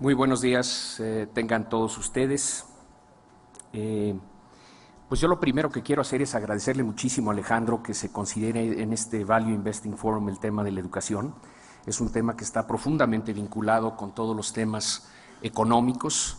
Muy buenos días, tengan todos ustedes. Pues yo lo primero que quiero hacer es agradecerle muchísimo a Alejandro que se considere en este Value Investing Forum el tema de la educación. Es un tema que está profundamente vinculado con todos los temas económicos.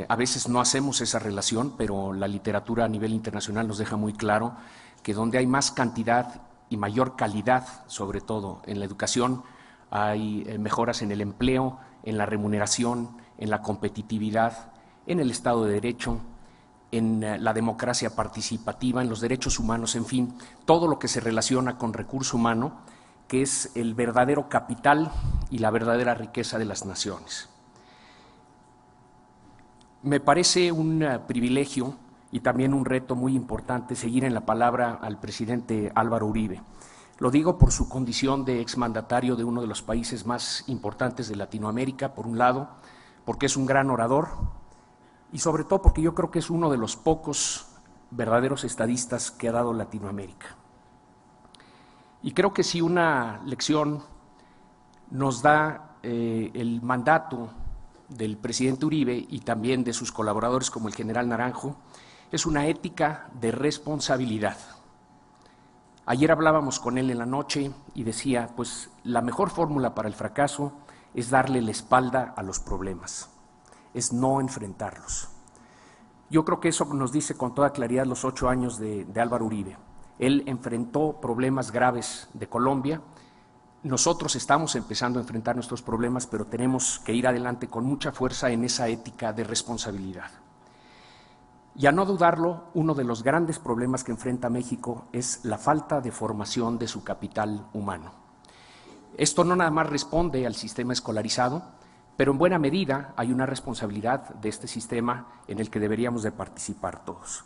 A veces no hacemos esa relación, pero la literatura a nivel internacional nos deja muy claro que donde hay más cantidad y mayor calidad, sobre todo en la educación, hay mejoras en el empleo, en la remuneración, en la competitividad, en el Estado de Derecho, en la democracia participativa, en los derechos humanos, en fin, todo lo que se relaciona con recurso humano, que es el verdadero capital y la verdadera riqueza de las naciones. Me parece un privilegio y también un reto muy importante seguir en la palabra al presidente Álvaro Uribe. Lo digo por su condición de exmandatario de uno de los países más importantes de Latinoamérica, por un lado, porque es un gran orador y sobre todo porque yo creo que es uno de los pocos verdaderos estadistas que ha dado Latinoamérica. Y creo que si una lección nos da el mandato del presidente Uribe y también de sus colaboradores como el general Naranjo, es una ética de responsabilidad. Ayer hablábamos con él en la noche y decía, pues la mejor fórmula para el fracaso es darle la espalda a los problemas, es no enfrentarlos. Yo creo que eso nos dice con toda claridad los 8 años de Álvaro Uribe. Él enfrentó problemas graves de Colombia. Nosotros estamos empezando a enfrentar nuestros problemas, pero tenemos que ir adelante con mucha fuerza en esa ética de responsabilidad. Y a no dudarlo, uno de los grandes problemas que enfrenta México es la falta de formación de su capital humano. Esto no nada más responde al sistema escolarizado, pero en buena medida hay una responsabilidad de este sistema en el que deberíamos de participar todos.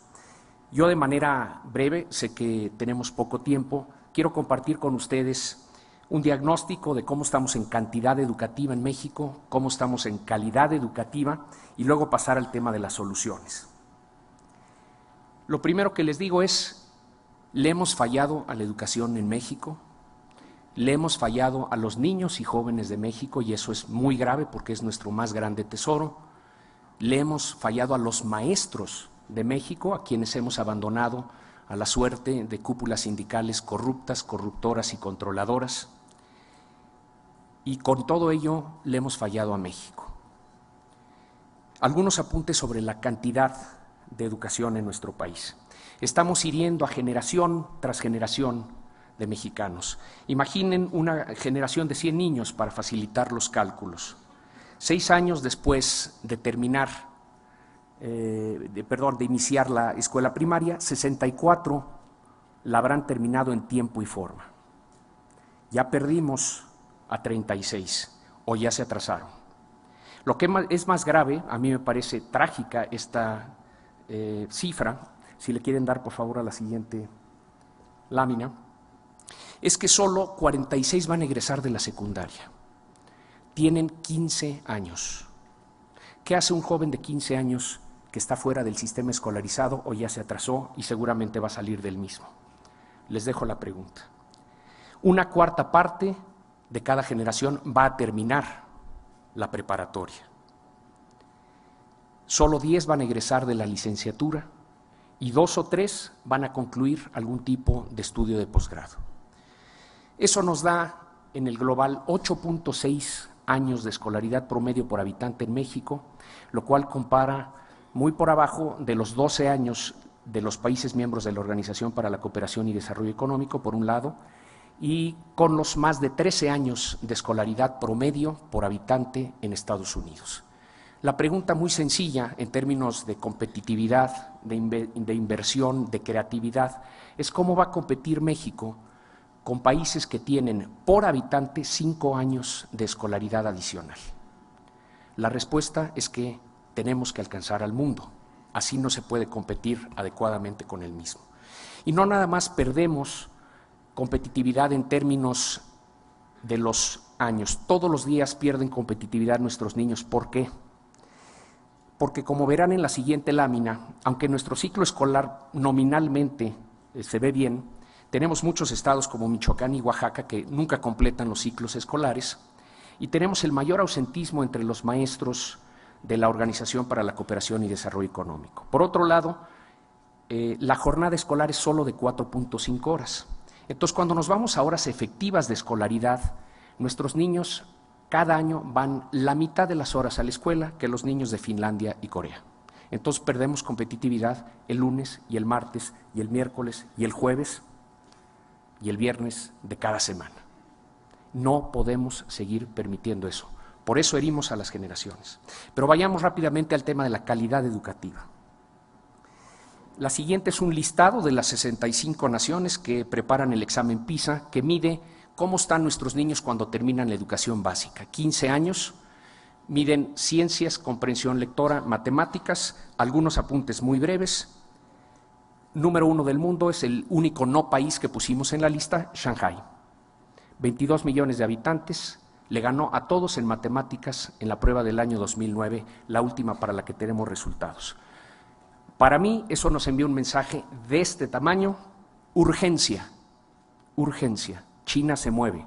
Yo de manera breve, sé que tenemos poco tiempo, quiero compartir con ustedes un diagnóstico de cómo estamos en cantidad educativa en México, cómo estamos en calidad educativa y luego pasar al tema de las soluciones. Lo primero que les digo es, le hemos fallado a la educación en México, le hemos fallado a los niños y jóvenes de México y eso es muy grave porque es nuestro más grande tesoro, le hemos fallado a los maestros de México, a quienes hemos abandonado a la suerte de cúpulas sindicales corruptas, corruptoras y controladoras, y con todo ello le hemos fallado a México. Algunos apuntes sobre la cantidad de educación en nuestro país. Estamos hiriendo a generación tras generación de mexicanos. Imaginen una generación de 100 niños para facilitar los cálculos. 6 años después de terminar, de iniciar la escuela primaria, 64 la habrán terminado en tiempo y forma. Ya perdimos a 36 o ya se atrasaron. Lo que es más grave, a mí me parece trágica esta cifra, si le quieren dar por favor a la siguiente lámina, es que solo 46 van a egresar de la secundaria. Tienen 15 años. ¿Qué hace un joven de 15 años que está fuera del sistema escolarizado o ya se atrasó y seguramente va a salir del mismo? Les dejo la pregunta. Una cuarta parte de cada generación va a terminar la preparatoria. Solo 10 van a egresar de la licenciatura y 2 o 3 van a concluir algún tipo de estudio de posgrado. Eso nos da en el global 8.6 años de escolaridad promedio por habitante en México, lo cual compara muy por abajo de los 12 años de los países miembros de la Organización para la Cooperación y Desarrollo Económico, por un lado, y con los más de 13 años de escolaridad promedio por habitante en Estados Unidos. La pregunta muy sencilla en términos de competitividad, de inversión, de creatividad, es cómo va a competir México con países que tienen por habitante 5 años de escolaridad adicional. La respuesta es que tenemos que alcanzar al mundo, así no se puede competir adecuadamente con el mismo. Y no nada más perdemos competitividad en términos de los años, todos los días pierden competitividad nuestros niños. ¿Por qué? Porque como verán en la siguiente lámina, aunque nuestro ciclo escolar nominalmente se ve bien, tenemos muchos estados como Michoacán y Oaxaca que nunca completan los ciclos escolares y tenemos el mayor ausentismo entre los maestros de la Organización para la Cooperación y Desarrollo Económico. Por otro lado, la jornada escolar es solo de 4.5 horas. Entonces, cuando nos vamos a horas efectivas de escolaridad, nuestros niños cada año van la mitad de las horas a la escuela que los niños de Finlandia y Corea. Entonces perdemos competitividad el lunes y el martes y el miércoles y el jueves y el viernes de cada semana. No podemos seguir permitiendo eso. Por eso herimos a las generaciones. Pero vayamos rápidamente al tema de la calidad educativa. La siguiente es un listado de las 65 naciones que preparan el examen PISA, que mide cómo están nuestros niños cuando terminan la educación básica. 15 años, miden ciencias, comprensión lectora, matemáticas, algunos apuntes muy breves. Número 1 del mundo, es el único no país que pusimos en la lista, Shanghái. 22 millones de habitantes, le ganó a todos en matemáticas en la prueba del año 2009, la última para la que tenemos resultados. Para mí, eso nos envía un mensaje de este tamaño: urgencia, urgencia. China se mueve.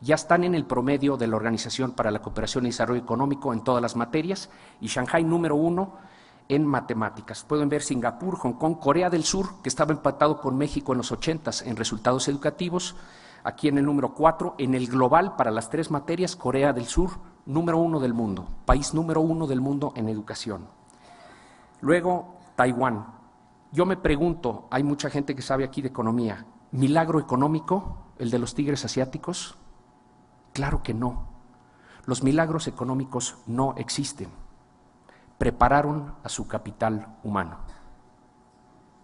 Ya están en el promedio de la Organización para la Cooperación y Desarrollo Económico en todas las materias, y Shanghái número 1 en matemáticas. Pueden ver Singapur, Hong Kong, Corea del Sur, que estaba empatado con México en los 80s en resultados educativos, aquí en el número 4, en el global para las 3 materias, Corea del Sur, número 1 del mundo, país número 1 del mundo en educación. Luego, Taiwán. Yo me pregunto, hay mucha gente que sabe aquí de economía, ¿milagro económico el de los tigres asiáticos? Claro que no. Los milagros económicos no existen. Prepararon a su capital humano.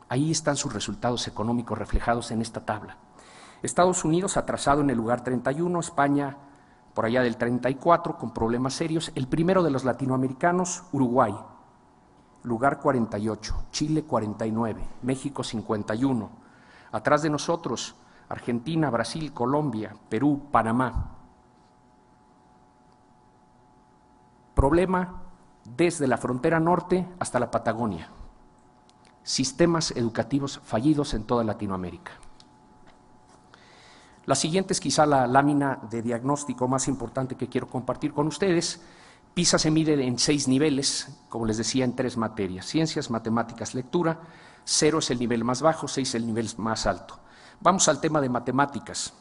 Ahí están sus resultados económicos reflejados en esta tabla. Estados Unidos atrasado en el lugar 31, España por allá del 34 con problemas serios. El primero de los latinoamericanos, Uruguay, lugar 48, Chile 49, México 51. Atrás de nosotros, Argentina, Brasil, Colombia, Perú, Panamá. Problema desde la frontera norte hasta la Patagonia. Sistemas educativos fallidos en toda Latinoamérica. La siguiente es quizá la lámina de diagnóstico más importante que quiero compartir con ustedes. PISA se mide en 6 niveles, como les decía, en 3 materias: ciencias, matemáticas, lectura. 0 es el nivel más bajo, 6 es el nivel más alto. Vamos al tema de matemáticas.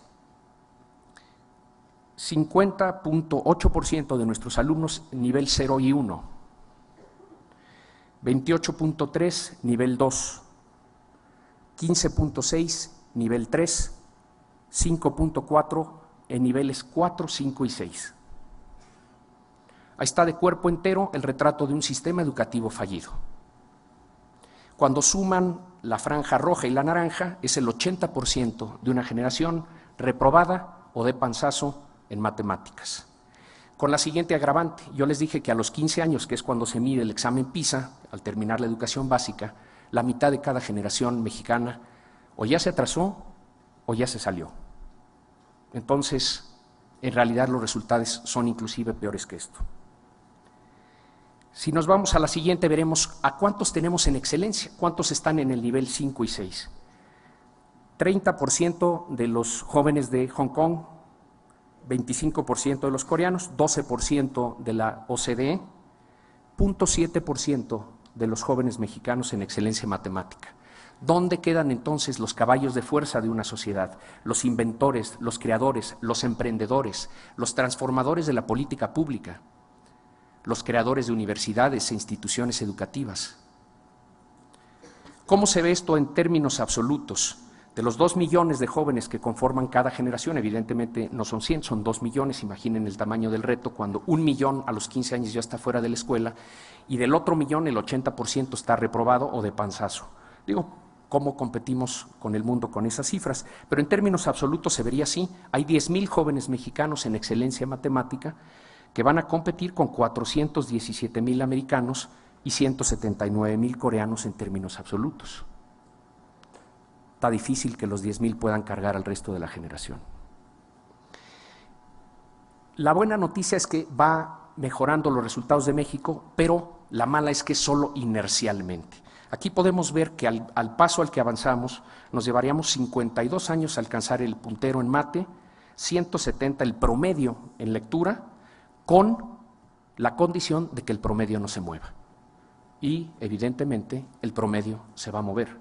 50.8% de nuestros alumnos nivel 0 y 1, 28.3 nivel 2, 15.6 nivel 3, 5.4 en niveles 4, 5 y 6. Ahí está de cuerpo entero el retrato de un sistema educativo fallido. Cuando suman la franja roja y la naranja, es el 80% de una generación reprobada o de panzazo en matemáticas. Con la siguiente agravante, yo les dije que a los 15 años, que es cuando se mide el examen PISA, al terminar la educación básica, la mitad de cada generación mexicana o ya se atrasó o ya se salió. Entonces, en realidad los resultados son inclusive peores que esto. Si nos vamos a la siguiente, veremos a cuántos tenemos en excelencia, cuántos están en el nivel 5 y 6. 30% de los jóvenes de Hong Kong, 25% de los coreanos, 12% de la OCDE, 0.7% de los jóvenes mexicanos en excelencia matemática. ¿Dónde quedan entonces los caballos de fuerza de una sociedad? Los inventores, los creadores, los emprendedores, los transformadores de la política pública, los creadores de universidades e instituciones educativas. ¿Cómo se ve esto en términos absolutos? De los 2 millones de jóvenes que conforman cada generación, evidentemente no son 100, son 2 millones, imaginen el tamaño del reto, cuando 1 millón a los 15 años ya está fuera de la escuela, y del otro millón el 80% está reprobado o de panzazo. Digo, ¿cómo competimos con el mundo con esas cifras? Pero en términos absolutos se vería así: hay 10,000 jóvenes mexicanos en excelencia matemática que van a competir con 417,000 americanos y 179,000 coreanos en términos absolutos. Está difícil que los 10,000 puedan cargar al resto de la generación. La buena noticia es que va mejorando los resultados de México, pero la mala es que solo inercialmente. Aquí podemos ver que al paso al que avanzamos nos llevaríamos 52 años a alcanzar el puntero en mate, 170 el promedio en lectura con la condición de que el promedio no se mueva. Y evidentemente el promedio se va a mover.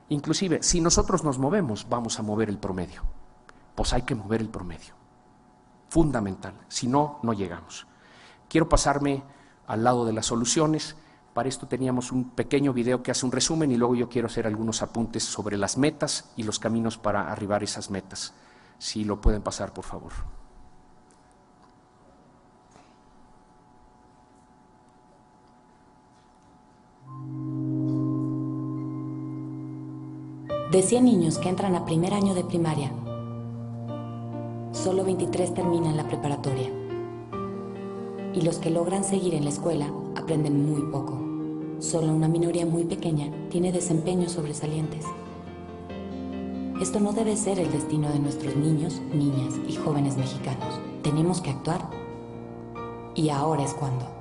Inclusive, si nosotros nos movemos, vamos a mover el promedio. Pues hay que mover el promedio. Fundamental. Si no, no llegamos. Quiero pasarme al lado de las soluciones. Para esto teníamos un pequeño video que hace un resumen y luego yo quiero hacer algunos apuntes sobre las metas y los caminos para arribar a esas metas. Si lo pueden pasar, por favor. De 100 niños que entran a primer año de primaria, solo 23 terminan la preparatoria. Y los que logran seguir en la escuela aprenden muy poco. Solo una minoría muy pequeña tiene desempeños sobresalientes. Esto no debe ser el destino de nuestros niños, niñas y jóvenes mexicanos. Tenemos que actuar. Y ahora es cuando.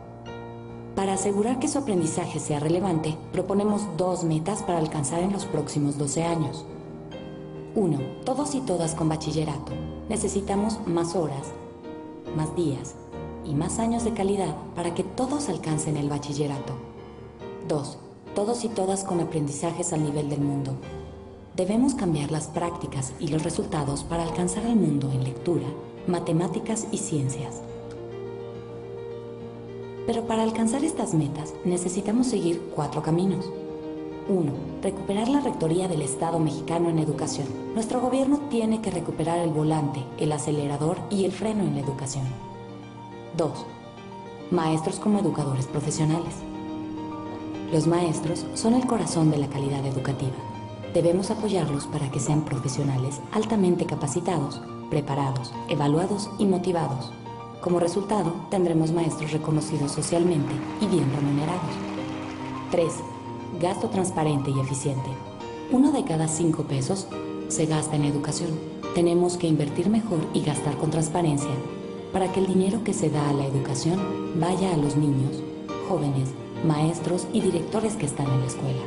Para asegurar que su aprendizaje sea relevante, proponemos 2 metas para alcanzar en los próximos 12 años. 1. Todos y todas con bachillerato. Necesitamos más horas, más días y más años de calidad para que todos alcancen el bachillerato. 2. Todos y todas con aprendizajes al nivel del mundo. Debemos cambiar las prácticas y los resultados para alcanzar al mundo en lectura, matemáticas y ciencias. Pero para alcanzar estas metas necesitamos seguir 4 caminos. 1. Recuperar la rectoría del Estado mexicano en educación. Nuestro gobierno tiene que recuperar el volante, el acelerador y el freno en la educación. 2. Maestros como educadores profesionales. Los maestros son el corazón de la calidad educativa. Debemos apoyarlos para que sean profesionales altamente capacitados, preparados, evaluados y motivados. Como resultado, tendremos maestros reconocidos socialmente y bien remunerados. 3. Gasto transparente y eficiente. 1 de cada 5 pesos se gasta en educación. Tenemos que invertir mejor y gastar con transparencia para que el dinero que se da a la educación vaya a los niños, jóvenes, maestros y directores que están en la escuela.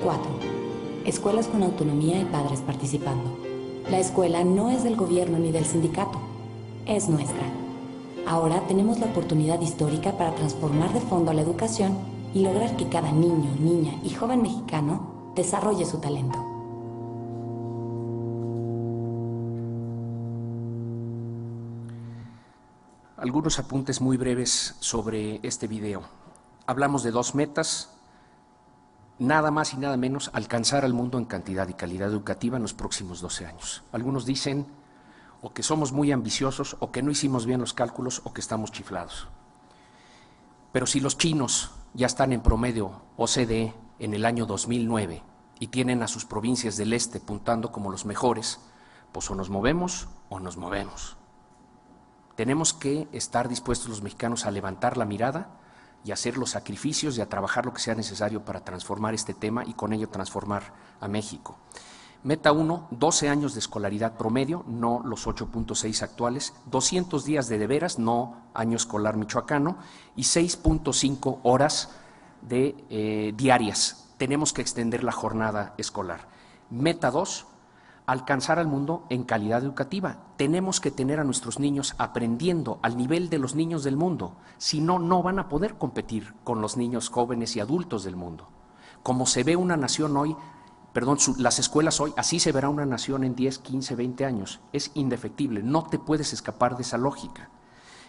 4. Escuelas con autonomía y padres participando. La escuela no es del gobierno ni del sindicato. Es nuestra. Ahora tenemos la oportunidad histórica para transformar de fondo la educación y lograr que cada niño, niña y joven mexicano desarrolle su talento. Algunos apuntes muy breves sobre este video. Hablamos de 2 metas, nada más y nada menos alcanzar al mundo en cantidad y calidad educativa en los próximos 12 años. Algunos dicen o que somos muy ambiciosos, o que no hicimos bien los cálculos, o que estamos chiflados. Pero si los chinos ya están en promedio OCDE en el año 2009 y tienen a sus provincias del este puntando como los mejores, pues o nos movemos o nos movemos. Tenemos que estar dispuestos los mexicanos a levantar la mirada y a hacer los sacrificios y a trabajar lo que sea necesario para transformar este tema y con ello transformar a México. Meta 1, 12 años de escolaridad promedio, no los 8.6 actuales, 200 días de veras, no año escolar michoacano, y 6.5 horas de diarias. Tenemos que extender la jornada escolar. Meta 2, alcanzar al mundo en calidad educativa. Tenemos que tener a nuestros niños aprendiendo al nivel de los niños del mundo, si no, no van a poder competir con los niños jóvenes y adultos del mundo. Como se ve una nación hoy, las escuelas hoy, así se verá una nación en 10, 15, 20 años. Es indefectible, no te puedes escapar de esa lógica.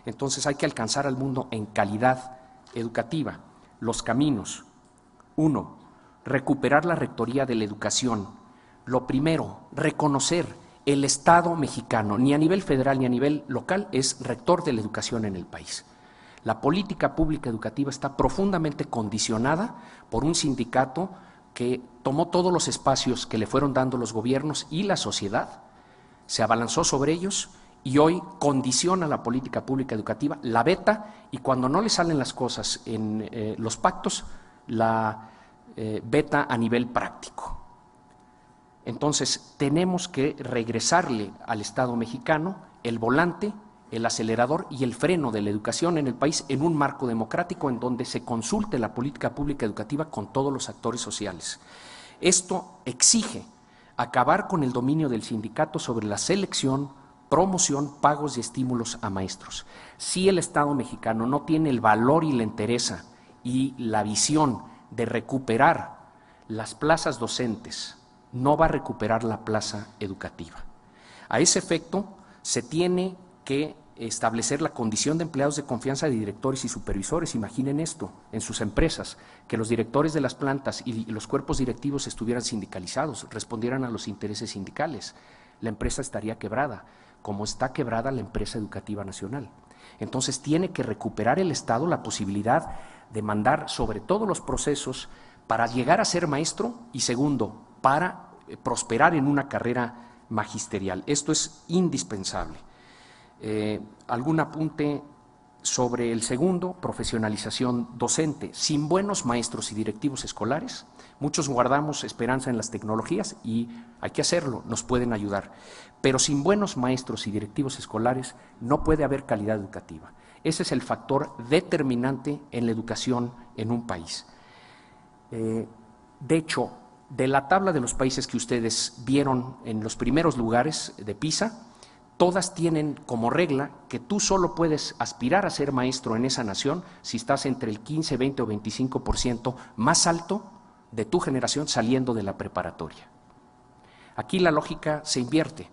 Entonces hay que alcanzar al mundo en calidad educativa. Los caminos. 1. Recuperar la rectoría de la educación. Lo primero, reconocer el Estado mexicano, ni a nivel federal ni a nivel local, es rector de la educación en el país. La política pública educativa está profundamente condicionada por un sindicato que tomó todos los espacios que le fueron dando los gobiernos y la sociedad, se abalanzó sobre ellos y hoy condiciona la política pública educativa, la veta, y cuando no le salen las cosas en los pactos, la veta a nivel práctico. Entonces, tenemos que regresarle al Estado mexicano el volante, el acelerador y el freno de la educación en el país en un marco democrático en donde se consulte la política pública educativa con todos los actores sociales. Esto exige acabar con el dominio del sindicato sobre la selección, promoción, pagos y estímulos a maestros. Si el Estado mexicano no tiene el valor y la entereza y la visión de recuperar las plazas docentes, no va a recuperar la plaza educativa. A ese efecto, se tiene que establecer la condición de empleados de confianza de directores y supervisores. Imaginen esto en sus empresas, que los directores de las plantas y los cuerpos directivos estuvieran sindicalizados, respondieran a los intereses sindicales. La empresa estaría quebrada, como está quebrada la empresa educativa nacional. Entonces tiene que recuperar el Estado la posibilidad de mandar sobre todos los procesos para llegar a ser maestro y segundo, para prosperar en una carrera magisterial. Esto es indispensable. Algún apunte sobre el segundo, profesionalización docente. Sin buenos maestros y directivos escolares, muchos guardamos esperanza en las tecnologías y hay que hacerlo, nos pueden ayudar. Pero sin buenos maestros y directivos escolares no puede haber calidad educativa. Ese es el factor determinante en la educación en un país. De hecho, de la tabla de los países que ustedes vieron en los primeros lugares de PISA, todas tienen como regla que tú solo puedes aspirar a ser maestro en esa nación si estás entre el 15, 20 o 25% más alto de tu generación saliendo de la preparatoria. Aquí la lógica se invierte.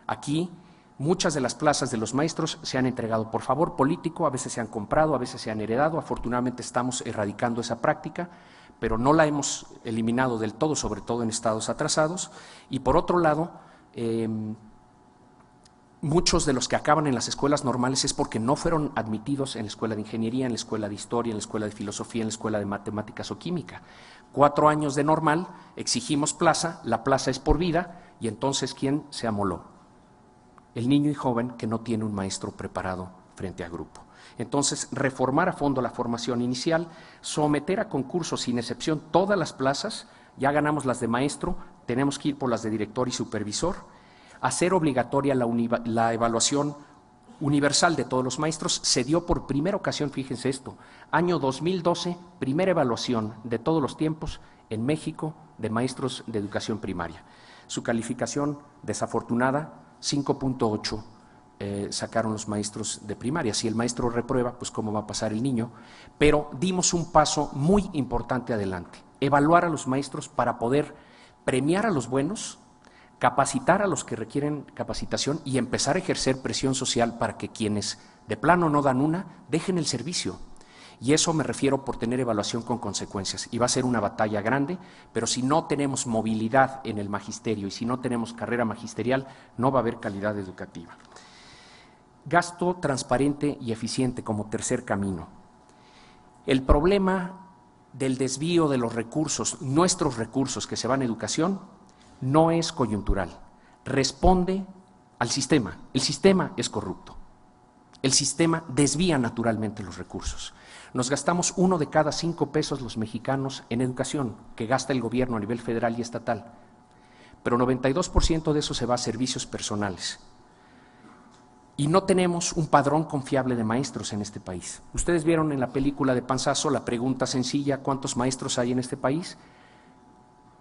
Aquí muchas de las plazas de los maestros se han entregado por favor político, a veces se han comprado, a veces se han heredado. Afortunadamente estamos erradicando esa práctica, pero no la hemos eliminado del todo, sobre todo en estados atrasados. Y por otro lado, muchos de los que acaban en las escuelas normales es porque no fueron admitidos en la escuela de ingeniería, en la escuela de historia, en la escuela de filosofía, en la escuela de matemáticas o química. 4 años de normal, exigimos plaza, la plaza es por vida y entonces ¿quién se amoló? El niño y joven que no tiene un maestro preparado frente a grupo. Entonces, reformar a fondo la formación inicial, someter a concursos sin excepción todas las plazas, ya ganamos las de maestro, tenemos que ir por las de director y supervisor, hacer obligatoria la evaluación universal de todos los maestros. Se dio por primera ocasión, fíjense esto, año 2012, primera evaluación de todos los tiempos en México de maestros de educación primaria. Su calificación desafortunada, 5.8 sacaron los maestros de primaria. Si el maestro reprueba, pues cómo va a pasar el niño. Pero dimos un paso muy importante adelante, evaluar a los maestros para poder premiar a los buenos, capacitar a los que requieren capacitación y empezar a ejercer presión social para que quienes de plano no dan una, dejen el servicio. Y eso me refiero por tener evaluación con consecuencias. Y va a ser una batalla grande, pero si no tenemos movilidad en el magisterio y si no tenemos carrera magisterial, no va a haber calidad educativa. Gasto transparente y eficiente como tercer camino. El problema del desvío de los recursos, nuestros recursos que se van a educación, no es coyuntural, responde al sistema. El sistema es corrupto. El sistema desvía naturalmente los recursos. Nos gastamos 1 de cada 5 pesos los mexicanos en educación, que gasta el gobierno a nivel federal y estatal, pero 92% de eso se va a servicios personales. Y no tenemos un padrón confiable de maestros en este país. Ustedes vieron en la película de Panzazo la pregunta sencilla, ¿cuántos maestros hay en este país?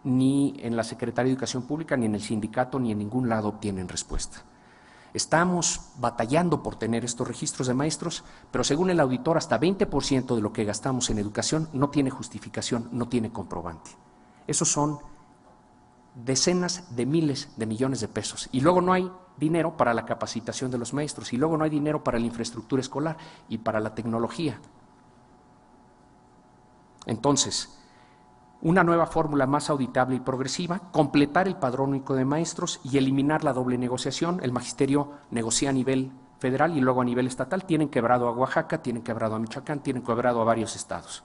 Ni en la Secretaría de Educación Pública, ni en el sindicato, ni en ningún lado obtienen respuesta. Estamos batallando por tener estos registros de maestros, pero según el auditor, hasta 20% de lo que gastamos en educación no tiene justificación, no tiene comprobante. Esos son decenas de miles de millones de pesos. Y luego no hay dinero para la capacitación de los maestros, y luego no hay dinero para la infraestructura escolar y para la tecnología. Entonces, una nueva fórmula más auditable y progresiva, completar el padrón único de maestros y eliminar la doble negociación. El magisterio negocia a nivel federal y luego a nivel estatal. Tienen quebrado a Oaxaca, tienen quebrado a Michoacán, tienen quebrado a varios estados.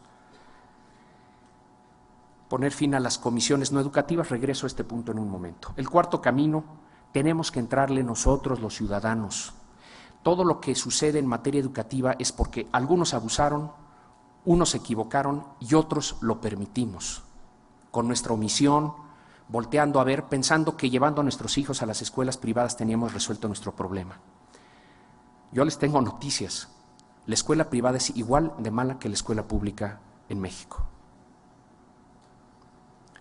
Poner fin a las comisiones no educativas, regreso a este punto en un momento. El cuarto camino, tenemos que entrarle nosotros los ciudadanos. Todo lo que sucede en materia educativa es porque algunos abusaron, unos se equivocaron y otros lo permitimos. Con nuestra omisión, volteando a ver, pensando que llevando a nuestros hijos a las escuelas privadas teníamos resuelto nuestro problema. Yo les tengo noticias. La escuela privada es igual de mala que la escuela pública en México.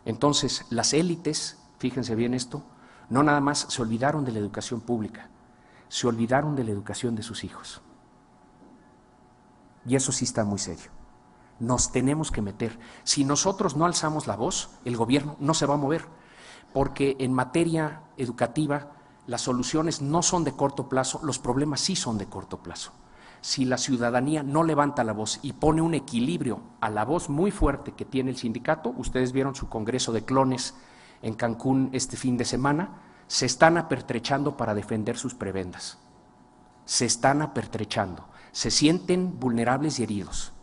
Entonces, las élites, fíjense bien esto, no nada más se olvidaron de la educación pública, se olvidaron de la educación de sus hijos. Y eso sí está muy serio. Nos tenemos que meter. Si nosotros no alzamos la voz, el gobierno no se va a mover, porque en materia educativa las soluciones no son de corto plazo, los problemas sí son de corto plazo. Si la ciudadanía no levanta la voz y pone un equilibrio a la voz muy fuerte que tiene el sindicato, ustedes vieron su congreso de clones en Cancún este fin de semana, se están apertrechando para defender sus prebendas. Se están apertrechando, se sienten vulnerables y heridos.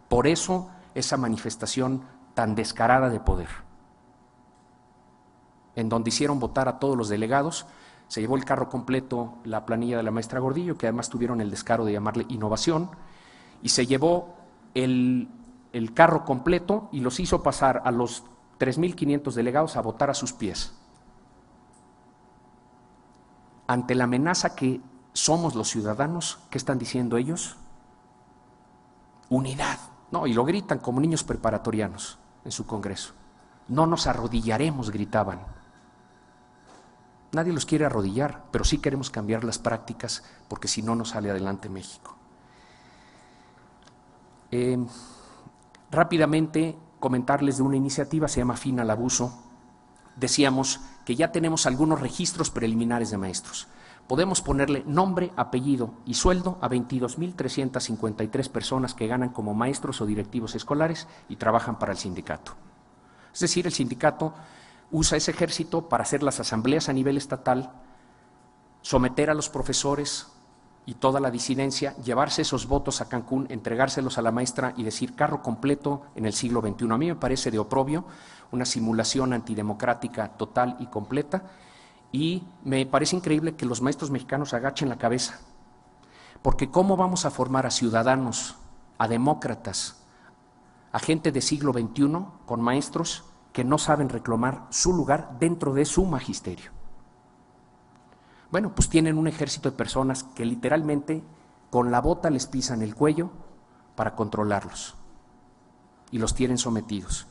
Por eso esa manifestación tan descarada de poder, en donde hicieron votar a todos los delegados, se llevó el carro completo la planilla de la maestra Gordillo, que además tuvieron el descaro de llamarle innovación, y se llevó el carro completo y los hizo pasar a los 3.500 delegados a votar a sus pies. Ante la amenaza que somos los ciudadanos, ¿qué están diciendo ellos? Unidad. No, y lo gritan como niños preparatorianos en su congreso. No nos arrodillaremos, gritaban. Nadie los quiere arrodillar, pero sí queremos cambiar las prácticas, porque si no, no sale adelante México. Rápidamente comentarles de una iniciativa, se llama Fin al Abuso. Decíamos que ya tenemos algunos registros preliminares de maestros. Podemos ponerle nombre, apellido y sueldo a 22.353 personas que ganan como maestros o directivos escolares y trabajan para el sindicato. Es decir, el sindicato usa ese ejército para hacer las asambleas a nivel estatal, someter a los profesores y toda la disidencia, llevarse esos votos a Cancún, entregárselos a la maestra y decir carro completo en el siglo XXI. A mí me parece de oprobio, una simulación antidemocrática total y completa, y me parece increíble que los maestros mexicanos agachen la cabeza, porque ¿cómo vamos a formar a ciudadanos, a demócratas, a gente de siglo XXI con maestros que no saben reclamar su lugar dentro de su magisterio? Bueno, pues tienen un ejército de personas que literalmente con la bota les pisan el cuello para controlarlos y los tienen sometidos.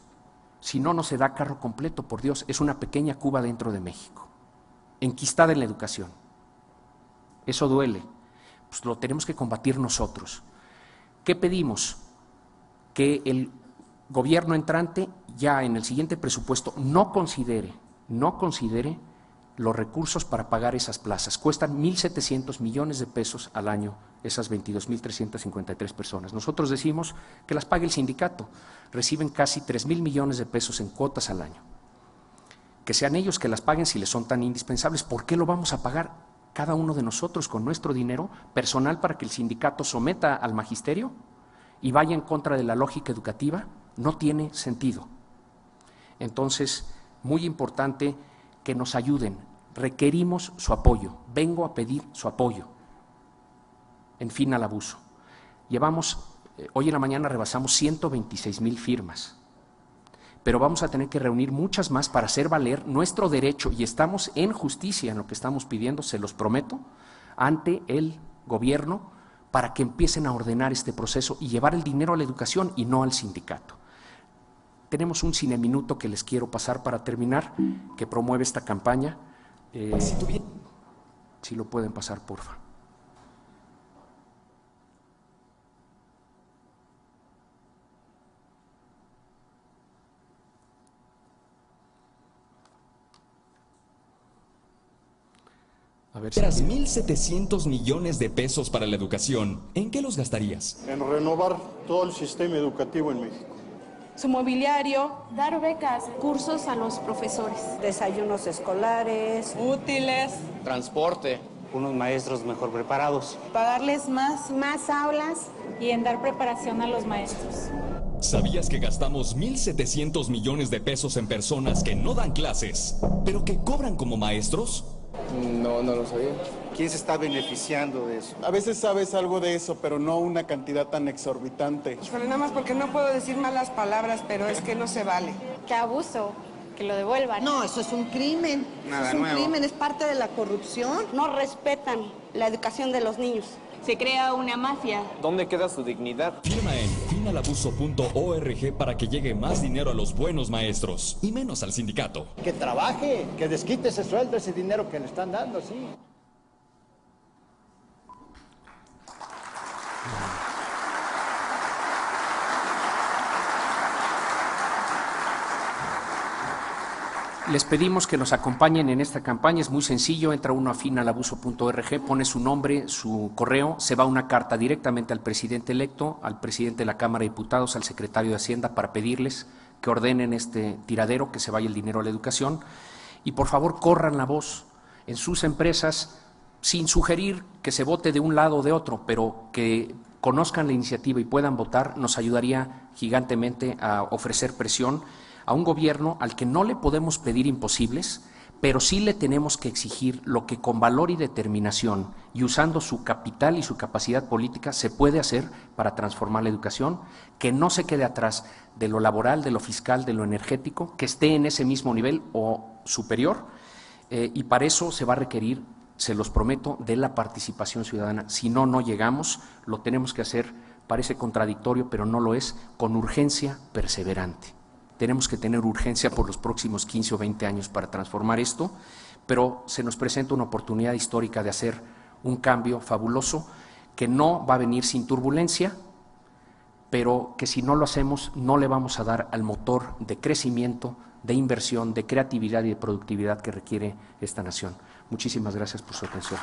Si no, no se da carro completo, por Dios, es una pequeña Cuba dentro de México, enquistada en la educación. Eso duele, pues lo tenemos que combatir nosotros. ¿Qué pedimos? Que el gobierno entrante ya en el siguiente presupuesto no considere los recursos para pagar esas plazas. Cuestan 1.700 millones de pesos al año esas 22.353 personas. Nosotros decimos que las pague el sindicato. Reciben casi 3.000 millones de pesos en cuotas al año. Que sean ellos que las paguen si les son tan indispensables. ¿Por qué lo vamos a pagar cada uno de nosotros con nuestro dinero personal para que el sindicato someta al magisterio y vaya en contra de la lógica educativa? No tiene sentido. Entonces, muy importante que nos ayuden. Requerimos su apoyo. Vengo a pedir su apoyo. En Fin al Abuso. Hoy en la mañana rebasamos 126,000 firmas. Pero vamos a tener que reunir muchas más para hacer valer nuestro derecho, y estamos en justicia en lo que estamos pidiendo, se los prometo, ante el gobierno, para que empiecen a ordenar este proceso y llevar el dinero a la educación y no al sindicato. Tenemos un cineminuto que les quiero pasar para terminar, que promueve esta campaña. Si lo pueden pasar, porfa. A ver si 1.700 millones de pesos para la educación. ¿En qué los gastarías? En renovar todo el sistema educativo en México. Su mobiliario, dar becas, cursos a los profesores, desayunos escolares, útiles, transporte, unos maestros mejor preparados, pagarles más aulas y en dar preparación a los maestros. ¿Sabías que gastamos 1.700 millones de pesos en personas que no dan clases, pero que cobran como maestros? No lo sabía. ¿Quién se está beneficiando de eso? A veces sabes algo de eso, pero no una cantidad tan exorbitante. Híjole, nada más porque no puedo decir malas palabras, pero es que no se vale. ¡Qué abuso! Que lo devuelvan. No, eso es un crimen. Nada es un nuevo. crimen, es parte de la corrupción. No respetan la educación de los niños. Se crea una mafia. ¿Dónde queda su dignidad? Firma en finalabuso.org para que llegue más dinero a los buenos maestros y menos al sindicato. Que trabaje, que desquite ese sueldo, ese dinero que le están dando, sí. Les pedimos que nos acompañen en esta campaña, es muy sencillo, entra uno a finalabuso.org, pone su nombre, su correo, se va una carta directamente al presidente electo, al presidente de la Cámara de Diputados, al secretario de Hacienda para pedirles que ordenen este tiradero, que se vaya el dinero a la educación y por favor corran la voz en sus empresas sin sugerir que se vote de un lado o de otro, pero que conozcan la iniciativa y puedan votar, nos ayudaría gigantemente a ofrecer presión a un gobierno al que no le podemos pedir imposibles, pero sí le tenemos que exigir lo que con valor y determinación y usando su capital y su capacidad política se puede hacer para transformar la educación, que no se quede atrás de lo laboral, de lo fiscal, de lo energético, que esté en ese mismo nivel o superior, y para eso se va a requerir, se los prometo, de la participación ciudadana. Si no, no llegamos, lo tenemos que hacer, parece contradictorio, pero no lo es, con urgencia perseverante. Tenemos que tener urgencia por los próximos 15 o 20 años para transformar esto, pero se nos presenta una oportunidad histórica de hacer un cambio fabuloso que no va a venir sin turbulencia, pero que si no lo hacemos no le vamos a dar al motor de crecimiento, de inversión, de creatividad y de productividad que requiere esta nación. Muchísimas gracias por su atención.